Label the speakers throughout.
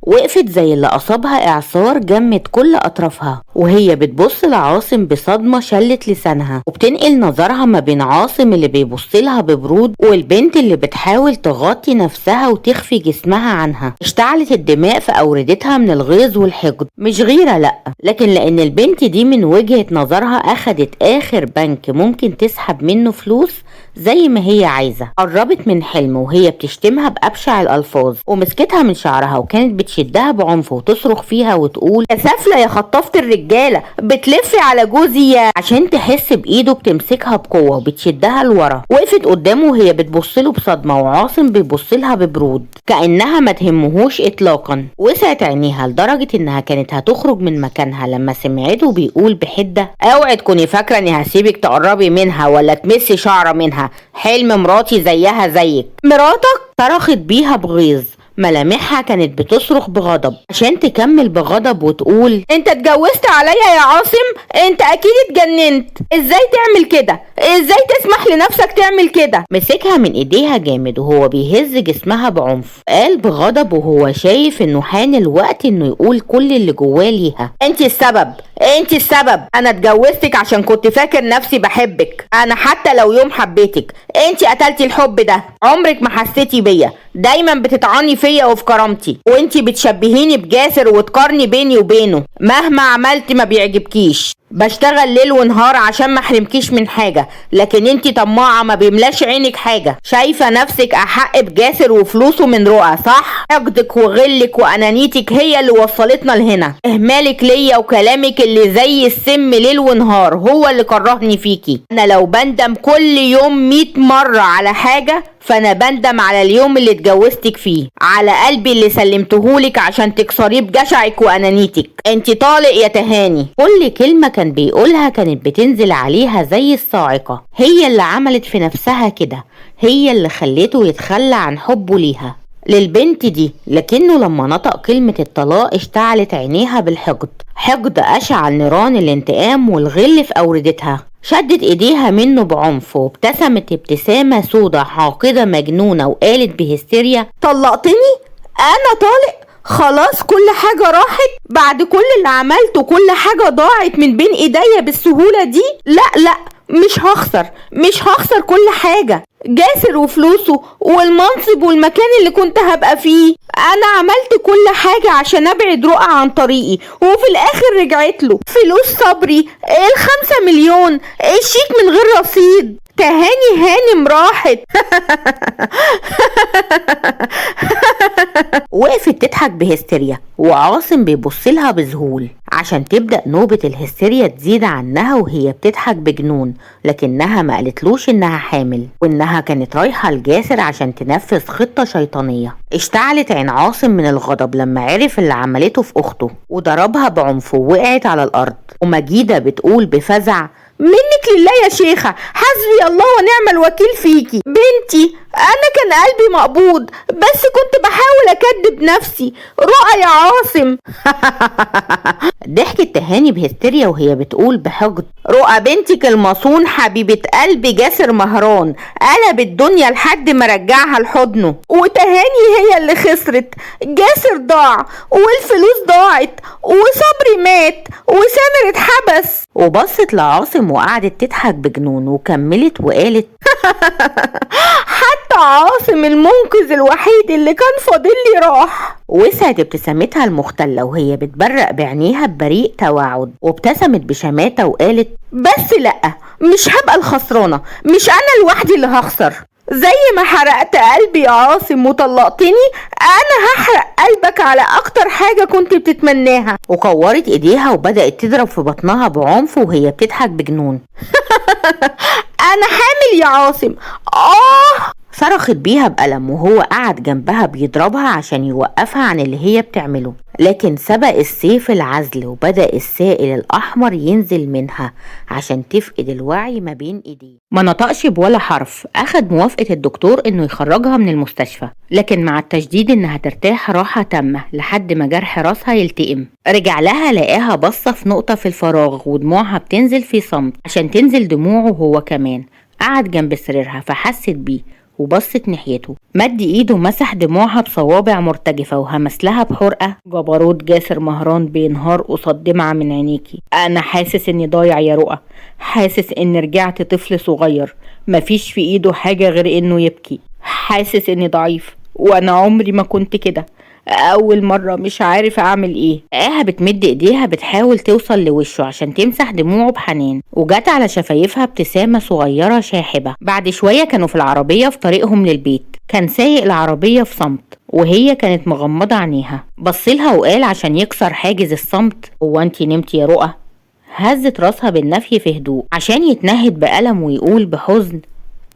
Speaker 1: وقفت زي اللي أصابها إعصار جمد كل أطرافها، وهي بتبص لعاصم بصدمة شلت لسانها، وبتنقل نظرها ما بين عاصم اللي بيبصلها ببرود والبنت اللي بتحاول تغطي نفسها وتخفي جسمها عنها. اشتعلت الدماء في أوردتها من الغيظ والحقد، مش غيرة لأ، لكن لأن البنت دي من وجهة نظرها أخدت آخر بنك ممكن تسحب منه فلوس زي ما هي عايزة. قربت من حلم وهي بتشتمها بأبشع الألفاظ، ومسكتها من شعرها وكانت بتشدها بعنف وتصرخ فيها وتقول: يا سافلة يا خطافة الرجالة، بتلفي على جوزي عشان تحس بإيده بتمسكها بقوة وبتشدها لورا. وقفت قدامه وهي بتبصله بصدمة، وعاصم بيبصلها ببرود كأنها ما تهمهوش إطلاقا. وسعت عينيها لدرجة إنها كانت هتخرج من مكانها لما سمعته بيقول بحدة: اوعي تكوني فاكرة إني هسيبك تقربي منها ولا تمسي شعرة منها، حلم مراتي زيها زيك. مراتك؟ صرخت بيها بغيظ، ملامحها كانت بتصرخ بغضب عشان تكمل بغضب وتقول: انت اتجوزت عليا يا عاصم؟ انت اكيد اتجننت، ازاي تعمل كده؟ ازاي تسمح لنفسك تعمل كده؟ مسكها من ايديها جامد وهو بيهز جسمها بعنف، قال بغضب وهو شايف انه حان الوقت انه يقول كل اللي جواه ليها: انت السبب، انت السبب، انا اتجوزتك عشان كنت فاكر نفسي بحبك، انا حتى لو يوم حبيتك، انت قتلتي الحب ده، عمرك ما حسيتي بيا، دايما بتطعني فيا وفي كرامتي، وانت بتشبهيني بجاسر وتقارني بيني وبينه، مهما عملت ما بيعجبكيش، بشتغل ليل ونهار عشان ما احرمكيش من حاجة، لكن انتي طماعة ما بيملاش عينك حاجة، شايفة نفسك احق بجاسر وفلوسه من رؤى، صح؟ حقدك وغلك وانانيتك هي اللي وصلتنا لهنا، اهمالك ليا وكلامك اللي زي السم ليل ونهار هو اللي كرهني فيكي. انا لو بندم كل يوم 100 مرة على حاجة، فانا بندم على اليوم اللي اتجوزتك فيه، على قلبي اللي سلمتهولك عشان تكسريه بجشعك وانانيتك. انتي طالق يا تهاني. كل كلمة كان بيقولها كانت بتنزل عليها زي الصاعقة، هي اللي عملت في نفسها كده، هي اللي خليته يتخلى عن حبه ليها للبنت دي. لكنه لما نطق كلمة الطلاق اشتعلت عينيها بالحقد، حقد أشعل نيران الانتقام والغل في أوردتها. شدت ايديها منه بعنف وابتسمت ابتسامة سودة حاقدة مجنونة وقالت بهستيريا: طلقتني؟ انا طالق؟ خلاص كل حاجة راحت بعد كل اللي عملته، كل حاجة ضاعت من بين ايديا بالسهولة دي؟ لا مش هخسر كل حاجة، جاسر وفلوسه والمنصب والمكان اللي كنت هبقى فيه. انا عملت كل حاجة عشان ابعد رؤى عن طريقي، وفي الاخر رجعت له فلوس صبري، 5 مليون، الشيك من غير رصيد، تهاني هانم راحت. وقفت تضحك بهستيريا، وعاصم بيبصلها بذهول عشان تبدأ نوبة الهستيريا تزيد عنها وهي بتضحك بجنون، لكنها ما قالتلوش انها حامل وانها كانت رايحة لجاسر عشان تنفذ خطة شيطانية. اشتعلت عين عاصم من الغضب لما عرف اللي عملته في اخته وضربها بعنف ووقعت على الارض، ومجيدة بتقول بفزع: منك لله يا شيخة، حسبي الله ونعم الوكيل فيكي، بنتي انا كان قلبي مقبوض بس كنت بحاول اكدب نفسي، رؤى يا عاصم. ضحكت تهاني بهستيريا وهي بتقول بحقد: رؤى بنتك المصون حبيبة قلبي جاسر مهران، قلب الدنيا لحد ما رجعها لحضنه، وتهاني هي اللي خسرت، جاسر ضاع والفلوس ضاعت وصبري مات وسامر اتحبس. وبصت لعاصم وقعدت تضحك بجنون وكملت وقالت: حتى عاصم المنقذ الوحيد اللي كان فاضل لي راح. وسعت ابتسامتها المختلة وهي بتبرق بعينيها ببريق توعد، وابتسمت بشماتة وقالت: بس لأ، مش هبقى الخسرانة، مش أنا لوحدي اللي هخسر، زي ما حرقت قلبي يا عاصم وطلقتني، انا هحرق قلبك على اكتر حاجة كنت بتتمناها. وكورت ايديها وبدأت تضرب في بطنها بعنف وهي بتضحك بجنون. انا حامل يا عاصم، صرخت بيها بألم وهو قعد جنبها بيضربها عشان يوقفها عن اللي هي بتعمله، لكن سبق السيف العزل وبدأ السائل الأحمر ينزل منها عشان تفقد الوعي ما بين ايديه. ما نطقش بولا حرف، أخد موافقة الدكتور إنه يخرجها من المستشفى، لكن مع التشديد إنها ترتاح راحة تامة لحد ما جرح راسها يلتئم. رجع لها لقاها بصة في نقطة في الفراغ ودموعها بتنزل في صمت عشان تنزل دموعه هو كمان. قعد جنب سريرها فحست بيه وبصت ناحيته. مد ايده مسح دموعها بصوابع مرتجفة وهمس لها بحرقة: جبروت جاسر مهران بينهار قصاد دمعة من عينيكي. انا حاسس اني ضايع يا رؤى، حاسس اني رجعت طفل صغير مفيش في ايده حاجة غير انه يبكي. حاسس اني ضعيف وانا عمري ما كنت كده. اول مرة مش عارف اعمل ايه. بتمد ايديها بتحاول توصل لوشه عشان تمسح دموعه بحنان، وجات على شفايفها ابتسامة صغيرة شاحبة. بعد شوية كانوا في العربية في طريقهم للبيت. كان سايق العربية في صمت وهي كانت مغمضة عينيها. بصلها وقال عشان يكسر حاجز الصمت: هو انتي نمتي يا رؤى؟ هزت راسها بالنفي في هدوء عشان يتنهد بألم ويقول بحزن: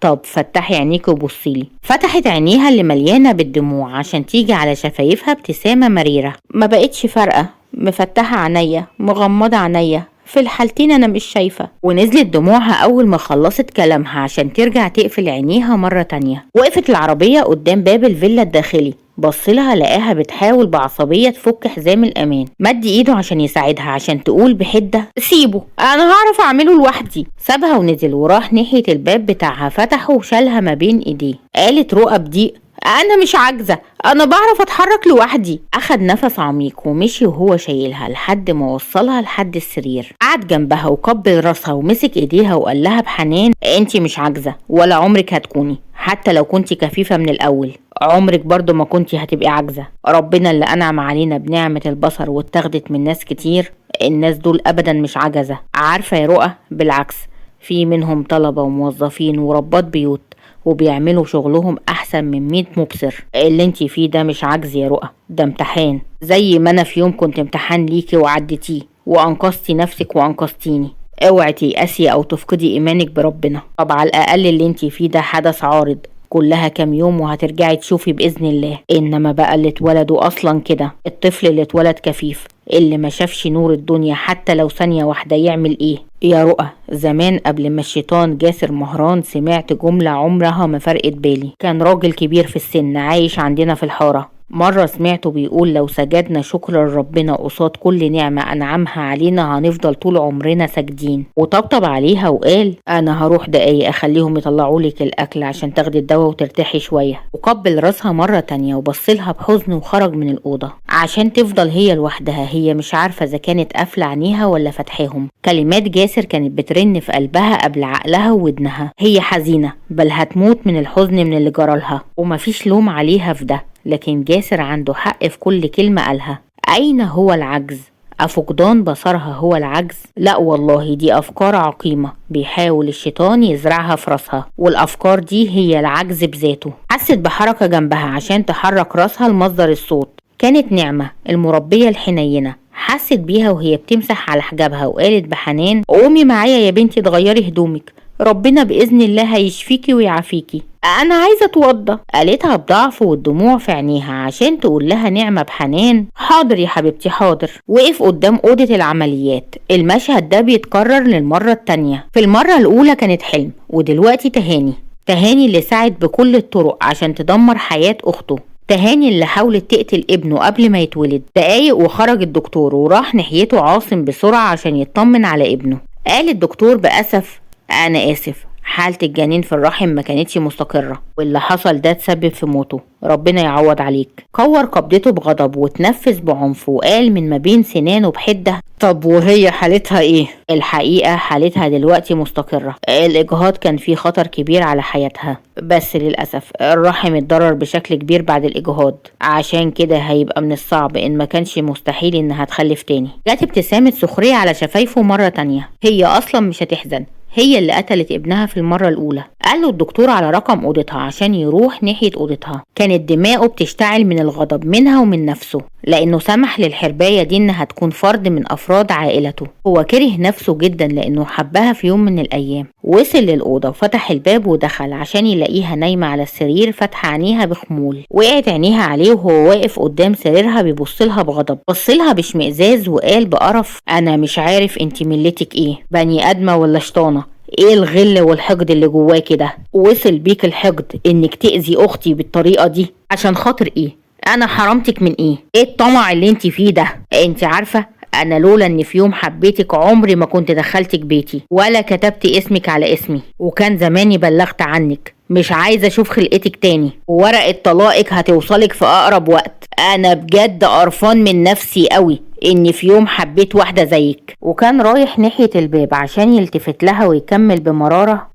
Speaker 1: طب فتحي عينيكي وبصيلي. فتحت عينيها اللي مليانة بالدموع عشان تيجي على شفايفها ابتسامة مريرة. ما بقتش فارقة، مفتحة عينيا مغمضة عينيا، في الحالتين انا مش شايفة. ونزلت دموعها اول ما خلصت كلامها عشان ترجع تقفل عينيها مرة تانية. وقفت العربية قدام باب الفيلا الداخلي. بصلها لقاها بتحاول بعصبية تفك حزام الأمان. مد ايده عشان يساعدها عشان تقول بحدة: سيبه انا هعرف اعمله لوحدي. سابها ونزل وراح ناحية الباب بتاعها، فتحه وشالها ما بين ايديه. قالت رؤى بضيق: انا مش عاجزة، انا بعرف اتحرك لوحدي. اخد نفس عميق ومشي وهو شايلها لحد ما وصلها لحد السرير. قعد جنبها وقبل راسها ومسك ايديها وقال لها بحنان: انتي مش عاجزة ولا عمرك هتكوني، حتى لو كنتي كفيفة من الاول عمرك برضو ما كنتي هتبقي عاجزة. ربنا اللي انعم علينا بنعمة البصر واتاخدت من ناس كتير، الناس دول ابدا مش عجزة. عارفة يا رؤى، بالعكس في منهم طلبة وموظفين وربات بيوت وبيعملوا شغلهم احسن من 100 مبصر. اللي انتي فيه ده مش عجز يا رؤى، ده امتحان، زي ما انا في يوم كنت امتحان ليكي وعدتيه وانقذتي نفسك وانقذتيني. اوعي تيأسي او تفقدي ايمانك بربنا. طب على الاقل اللي انتي فيه ده حدث عارض، كلها كام يوم وهترجعي تشوفي بإذن الله. إنما بقى اللي اتولدوا أصلا كده، الطفل اللي اتولد كفيف اللي ما شافش نور الدنيا حتى لو ثانية واحدة، يعمل إيه؟ يا رؤى، زمان قبل ما الشيطان جاسر مهران سمعت جملة عمرها ما فرقت بالي. كان راجل كبير في السن عايش عندنا في الحارة. مرة سمعته بيقول: لو سجدنا شكر لربنا قصاد كل نعمة أنعمها علينا هنفضل طول عمرنا ساجدين. وطبطب عليها وقال: أنا هروح دقايق أخليهم يطلعولك الأكل عشان تاخدي الدواء وترتاحي شوية. وقبل راسها مرة تانية وبصلها بحزن وخرج من الأوضة عشان تفضل هي لوحدها. هي مش عارفة إذا كانت قافلة عينيها ولا فتحهم. كلمات جاسر كانت بترن في قلبها قبل عقلها وودنها. هي حزينة بل هتموت من الحزن من اللي جرالها، ومفيش لوم عليها في ده، لكن جاسر عنده حق في كل كلمة قالها. أين هو العجز؟ أفقدان بصرها هو العجز؟ لا والله، دي أفكار عقيمة بيحاول الشيطان يزرعها في راسها، والأفكار دي هي العجز بذاته. حست بحركة جنبها عشان تحرك راسها لمصدر الصوت. كانت نعمة المربية الحنينة. حست بيها وهي بتمسح على حجابها وقالت بحنان: قومي معايا يا بنتي تغيري هدومك، ربنا بإذن الله هيشفيكي ويعافيكي. أنا عايزة أتوضى، قالتها بضعف والدموع في عينيها عشان تقول لها نعمة بحنان: حاضر يا حبيبتي حاضر. وقف قدام أوضة العمليات. المشهد ده بيتكرر للمرة التانية. في المرة الأولى كانت حلم، ودلوقتي تهاني اللي سعت بكل الطرق عشان تدمر حياة أخته. تهاني اللي حاولت تقتل ابنه قبل ما يتولد. دقايق وخرج الدكتور وراح ناحيته عاصم بسرعة عشان يطمن على ابنه. قال الدكتور بأسف: أنا آسف، حالة الجنين في الرحم ما كانتش مستقرة، واللي حصل ده تسبب في موته، ربنا يعوض عليك. كور قبضته بغضب وتنفس بعنف وقال من ما بين سنانه بحدة: طب وهي حالتها ايه؟ الحقيقة حالتها دلوقتي مستقرة. الإجهاض كان فيه خطر كبير على حياتها، بس للأسف الرحم اتضرر بشكل كبير بعد الإجهاض، عشان كده هيبقى من الصعب إن ما كانش مستحيل إنها تخلف تاني. جت ابتسامة سخرية على شفايفه مرة تانية. هي أصلا مش هتحزن، هي اللي قتلت ابنها في المرة الأولى. قال له الدكتور على رقم أوضتها عشان يروح ناحية أوضتها. كانت دماغه بتشتعل من الغضب منها ومن نفسه، لأنه سمح للحرباية دي إنها تكون فرد من أفراد عائلته. هو كره نفسه جدا لأنه حبها في يوم من الأيام. وصل للأوضة وفتح الباب ودخل عشان يلاقيها نايمة على السرير فاتحة عينيها بخمول. وقعت عينيها عليه وهو واقف قدام سريرها بيبصلها بغضب. بصلها باشمئزاز وقال بقرف: أنا مش عارف انتي ملتك ايه، بني آدمة ولا شيطانة؟ ايه الغل والحقد اللي جواكي ده؟ وصل بيك الحقد انك تأذي اختي بالطريقة دي عشان خاطر ايه؟ انا حرمتك من ايه؟ ايه الطمع اللي انت فيه ده؟ انت عارفة انا لولا ان في يوم حبيتك عمري ما كنت دخلتك بيتي ولا كتبت اسمك على اسمي، وكان زماني بلغت عنك. مش عايزة اشوف خلقتك تاني، وورقة طلاقك هتوصلك في اقرب وقت. انا بجد قرفان من نفسي قوي اني في يوم حبيت واحدة زيك. وكان رايح ناحية الباب عشان يلتفت لها ويكمل بمرارة: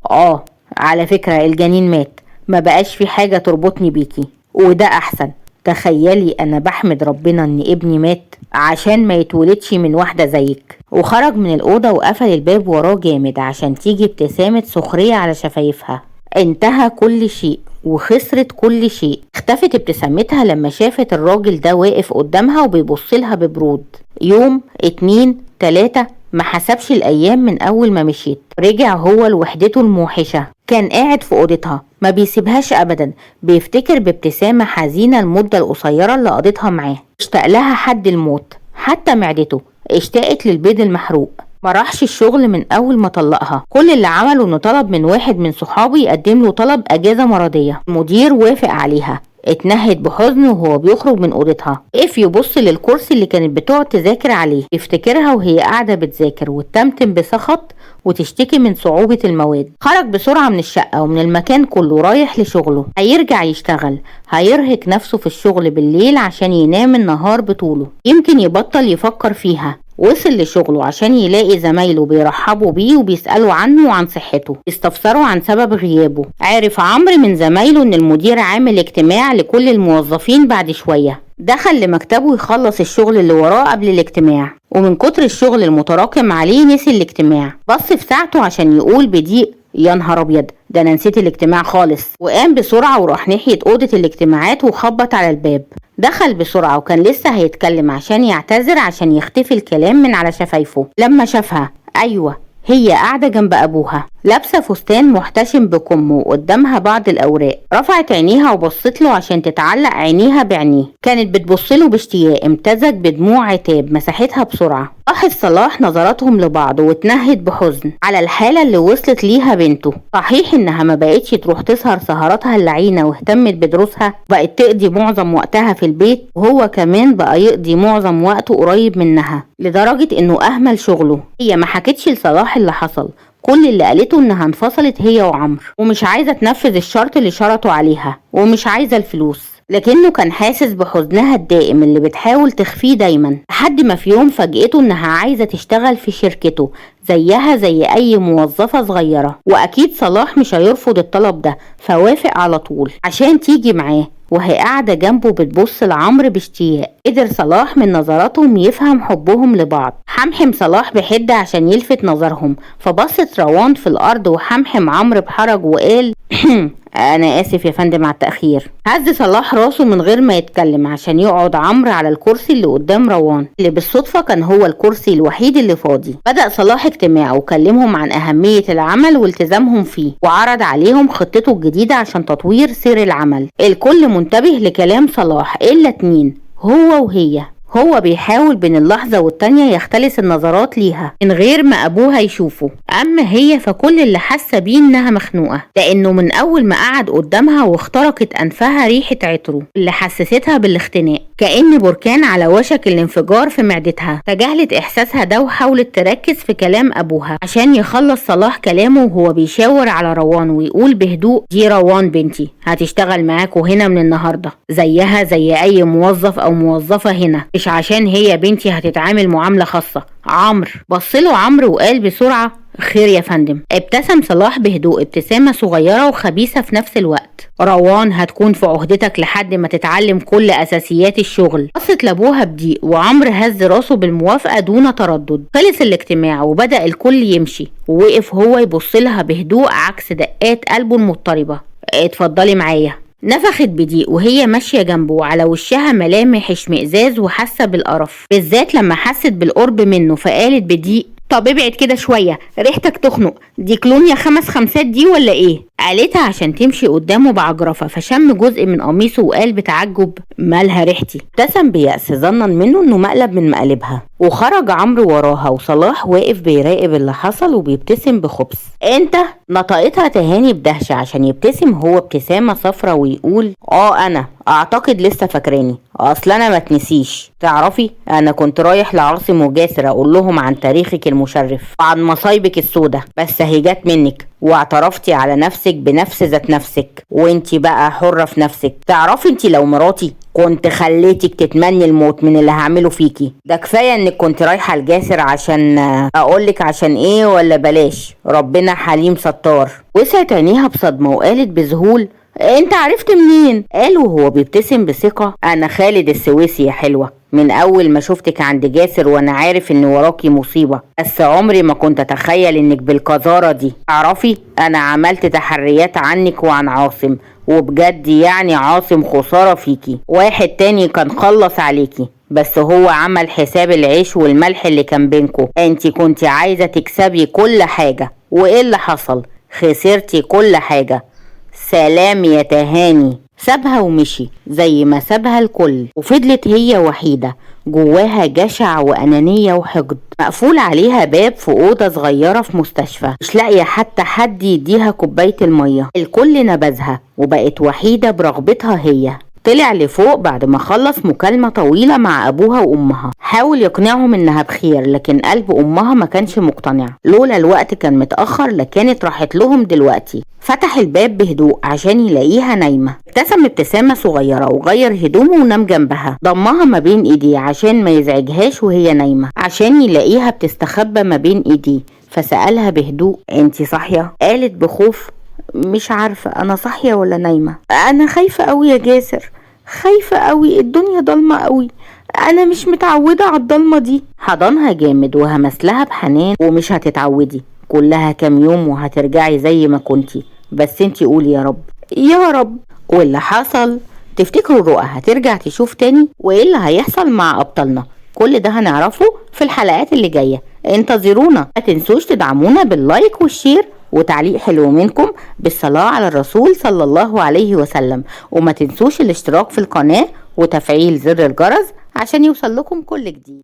Speaker 1: على فكرة الجنين مات، ما بقاش في حاجة تربطني بيكي، وده احسن. تخيلي انا بحمد ربنا ان ابني مات عشان ما يتولدش من واحدة زيك. وخرج من الأوضة وقفل الباب وراه جامد عشان تيجي ابتسامة سخرية على شفايفها. انتهى كل شيء وخسرت كل شيء. اختفت ابتسامتها لما شافت الراجل ده واقف قدامها وبيبصلها ببرود. يوم 2 3 ما حسبش الأيام من أول ما مشيت. رجع هو لوحدته الموحشة. كان قاعد في أوضتها ما بيسيبهاش أبدا، بيفتكر بابتسامة حزينة المدة القصيرة اللي قضيتها معاه. اشتاق لها حد الموت، حتى معدته اشتاقت للبيض المحروق. ما راحش الشغل من اول ما طلقها. كل اللي عمله انه طلب من واحد من صحابه يقدم له طلب اجازة مرضية. المدير وافق عليها. اتنهد بحزن وهو بيخرج من اوضتها. وقف يبص للكرسي اللي كانت بتقعد تذاكر عليه، يفتكرها وهي قاعدة بتذاكر وتتمتم بسخط وتشتكي من صعوبة المواد. خرج بسرعة من الشقة ومن المكان كله رايح لشغله. هيرجع يشتغل، هيرهق نفسه في الشغل بالليل عشان ينام النهار بطوله. يمكن يبطل يفكر فيها. وصل لشغله عشان يلاقي زمايله بيرحبوا بيه وبيسألوا عنه وعن صحته، يستفسروا عن سبب غيابه. عرف عمرو من زمايله ان المدير عامل اجتماع لكل الموظفين بعد شوية. دخل لمكتبه يخلص الشغل اللي وراه قبل الاجتماع، ومن كتر الشغل المتراكم عليه نسي الاجتماع. بص في ساعته عشان يقول بضيق: يا نهار ابيض، ده انا نسيت الاجتماع خالص. وقام بسرعة وراح ناحية اوضة الاجتماعات وخبط على الباب. دخل بسرعة وكان لسه هيتكلم عشان يعتذر عشان يختفي الكلام من على شفايفه لما شافها. ايوه، هي قاعدة جنب ابوها لابسة فستان محتشم بكمه وقدامها بعض الاوراق. رفعت عينيها وبصت له عشان تتعلق عينيها بعينيه. كانت بتبصله باشتياق امتزج بدموع عتاب مسحتها بسرعة. لاحظ صلاح نظراتهم لبعض واتنهد بحزن على الحالة اللي وصلت ليها بنته. صحيح انها ما بقتش تروح تسهر سهراتها اللعينة واهتمت بدروسها، بقت تقضي معظم وقتها في البيت، وهو كمان بقى يقضي معظم وقته قريب منها لدرجة انه اهمل شغله. هي ما حكتش لصلاح اللي حصل، كل اللي قالته انها انفصلت هي وعمرو، ومش عايزة تنفذ الشرط اللي شرطوا عليها، ومش عايزة الفلوس. لكنه كان حاسس بحزنها الدائم اللي بتحاول تخفيه دايما، لحد ما في يوم فاجئته انها عايزة تشتغل في شركته زيها زي اي موظفة صغيرة. واكيد صلاح مش هيرفض الطلب ده، فوافق على طول عشان تيجي معاه. وهي قاعدة جنبه بتبص لعمرو باشتياق. قدر صلاح من نظراتهم يفهم حبهم لبعض. حمحم صلاح بحدة عشان يلفت نظرهم، فبصت روان في الارض وحمحم عمرو بحرج وقال: انا اسف يا فندم على التأخير. هز صلاح راسه من غير ما يتكلم عشان يقعد عمرو على الكرسي اللي قدام روان، اللي بالصدفة كان هو الكرسي الوحيد اللي فاضي. بدأ صلاح اجتماعه وكلمهم عن اهمية العمل والتزامهم فيه، وعرض عليهم خطته الجديدة عشان تطوير سير العمل. الكل منتبه لكلام صلاح الا 2، هو وهي. هو بيحاول بين اللحظة والتانية يختلس النظرات ليها من غير ما أبوها يشوفه. أما هي فكل اللي حاسة بيه إنها مخنوقة، لأنه من أول ما قعد قدامها واخترقت أنفها ريحة عطره اللي حسستها بالاختناق، كأن بركان على وشك الانفجار في معدتها. تجاهلت إحساسها ده وحاولت تركز في كلام أبوها عشان يخلص صلاح كلامه وهو بيشاور على روان ويقول بهدوء: دي روان بنتي، هتشتغل معاكوا هنا من النهاردة زيها زي أي موظف أو موظفة هنا، مش عشان هي بنتي هتتعامل معاملة خاصة. عمرو بصله عمرو وقال بسرعة: خير يا فندم. ابتسم صلاح بهدوء، ابتسامة صغيرة وخبيثة في نفس الوقت. روان هتكون في عهدتك لحد ما تتعلم كل أساسيات الشغل. بصت لأبوها بضيق وعمرو هز راسه بالموافقة دون تردد. خلص الاجتماع وبدأ الكل يمشي، ووقف هو يبص لها بهدوء عكس دقات قلبه المضطربة. اتفضلي معايا. نفخت بضيق وهي ماشية جنبه، على وشها ملامح اشمئزاز وحاسة بالقرف، بالذات لما حست بالقرب منه، فقالت بضيق: طب ابعد كده شوية، ريحتك تخنق، دي كلونيا 5 خمسات دي ولا ايه؟ قالتها عشان تمشي قدامه بعجرفة، فشم جزء من قميصه وقال بتعجب: مالها ريحتي؟ ابتسم بيأس ظنا منه انه مقلب من مقالبها، وخرج عمرو وراها وصلاح واقف بيراقب اللي حصل وبيبتسم بخبث. انت؟ نطقتها تهاني بدهشة عشان يبتسم هو ابتسامة صفرة ويقول: انا اعتقد لسه فاكراني، اصل انا ما تنسيش. تعرفي انا كنت رايح لعاصم وجاسر اقول لهم عن تاريخك المشرف وعن مصايبك السودة، بس هي جت منك واعترفتي على نفسك بنفس ذات نفسك، وانتي بقى حرة في نفسك. تعرفي انتي لو مراتي كنت خليتك تتمني الموت من اللي هعمله فيكي. ده كفاية انك كنت رايحة لجاسر عشان اقولك عشان ايه ولا بلاش، ربنا حليم ستار. وسعت عينيها بصدمة وقالت بذهول انت عرفت منين؟ قال وهو بيبتسم بثقة انا خالد السويسي يا حلوة، من اول ما شفتك عند جاسر وانا عارف ان وراكي مصيبة، بس عمري ما كنت اتخيل انك بالقذارة دي. تعرفي انا عملت تحريات عنك وعن عاصم، وبجد يعني عاصم خسارة فيكي، واحد تاني كان خلص عليكي، بس هو عمل حساب العيش والملح اللي كان بينكو. انتي كنتي عايزة تكسبي كل حاجة، وايه اللي حصل؟ خسرتي كل حاجة. سلام يا تهاني. سابها ومشي زي ما سابها الكل، وفضلت هي وحيدة جواها جشع وأنانية وحقد، مقفول عليها باب في أوضة صغيرة في مستشفى، مش لاقية حتى حد يديها كوباية المية، الكل نبذها وبقت وحيدة برغبتها هي. طلع لفوق بعد ما خلص مكالمة طويلة مع أبوها وأمها، حاول يقنعهم إنها بخير لكن قلب أمها ما كانش مقتنع، لولا الوقت كان متأخر لكانت راحت لهم دلوقتي. فتح الباب بهدوء عشان يلاقيها نايمة، ابتسم ابتسامة صغيرة وغير هدومه ونام جنبها، ضمها ما بين ايديه عشان ما يزعجهاش وهي نايمة، عشان يلاقيها بتستخبى ما بين ايديه، فسألها بهدوء انتي صاحية؟ قالت بخوف مش عارفة انا صاحية ولا نايمة، انا خايفة قوي يا جاسر، خايفة قوي، الدنيا ضلمة قوي، انا مش متعودة على الضلمة دي. حضنها جامد وهمس لها بحنان ومش هتتعودي، كلها كام يوم وهترجعي زي ما كنتي، بس انتي قولي يا رب يا رب. واللي حصل تفتكروا الرؤى هترجع تشوف تاني؟ وايه اللي هيحصل مع ابطالنا؟ كل ده هنعرفه في الحلقات اللي جاية، انتظرونا. ما تنسوش تدعمونا باللايك والشير وتعليق حلو منكم بالصلاة على الرسول صلى الله عليه وسلم، وما تنسوش الاشتراك في القناة وتفعيل زر الجرس عشان يوصل لكم كل جديد.